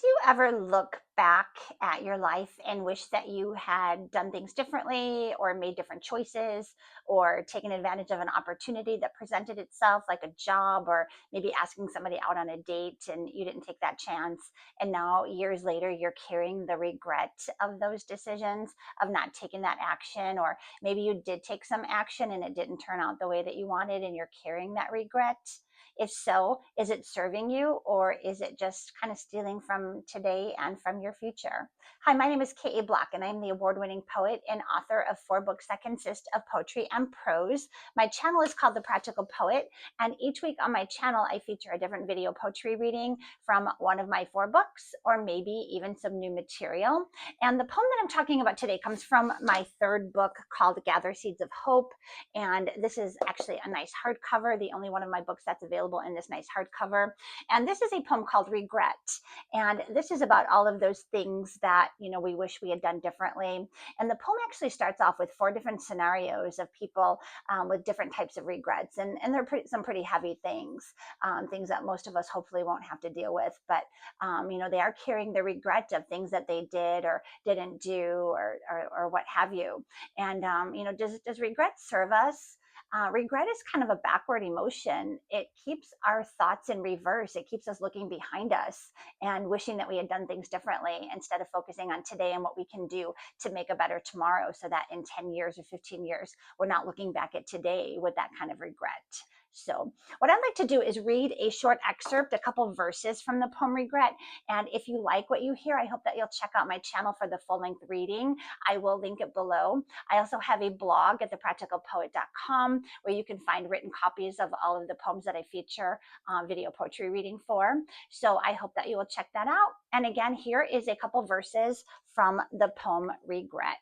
Do you ever look back at your life and wish that you had done things differently or made different choices or taken advantage of an opportunity that presented itself, like a job or maybe asking somebody out on a date and you didn't take that chance? And now, years later, you're carrying the regret of those decisions, of not taking that action, or maybe you did take some action and it didn't turn out the way that you wanted and you're carrying that regret. If so, is it serving you or is it just kind of stealing from today and from your future? Hi, my name is K.A. Bloch, and I'm the award winning poet and author of 4 books that consist of poetry and prose. My channel is called The Practical Poet, and each week on my channel, I feature a different video poetry reading from one of my 4 books, or maybe even some new material. And the poem that I'm talking about today comes from my 3rd book called Gather Seeds of Hope. And this is actually a nice hardcover, the only one of my books that's available in this nice hardcover. And this is a poem called Regret. And this is about all of those things that, we wish we had done differently. And the poem actually starts off with 4 different scenarios of people with different types of regrets. And they're some pretty heavy things, things that most of us hopefully won't have to deal with. But, they are carrying the regret of things that they did or didn't do or what have you. And, does regret serve us? Regret is kind of a backward emotion. It keeps our thoughts in reverse. It keeps us looking behind us and wishing that we had done things differently instead of focusing on today and what we can do to make a better tomorrow so that in 10 years or 15 years, we're not looking back at today with that kind of regret. So, what I'd like to do is read a short excerpt, a couple verses from the poem Regret. And if you like what you hear, I hope that you'll check out my channel for the full length reading. I will link it below. I also have a blog at thepracticalpoet.com where you can find written copies of all of the poems that I feature video poetry reading for. So I hope that you will check that out. And again, here is a couple verses from the poem Regret.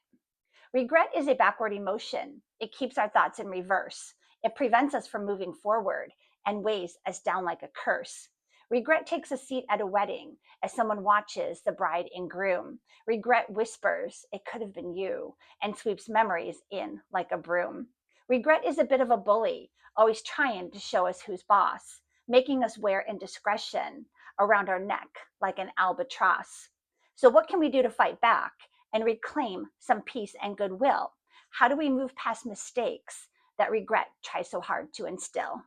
Regret is a backward emotion. It keeps our thoughts in reverse. It prevents us from moving forward and weighs us down like a curse. Regret takes a seat at a wedding as someone watches the bride and groom. Regret whispers, "It could have been you," and sweeps memories in like a broom. Regret is a bit of a bully, always trying to show us who's boss, making us wear indiscretion around our neck like an albatross. So, what can we do to fight back and reclaim some peace and goodwill? How do we move past mistakes that regret tries so hard to instill?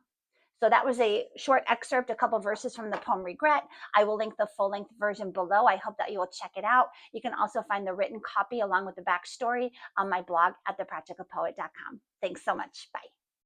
So that was a short excerpt, a couple verses from the poem Regret. I will link the full length version below. I hope that you will check it out. You can also find the written copy along with the backstory on my blog at thepracticalpoet.com. Thanks so much. Bye.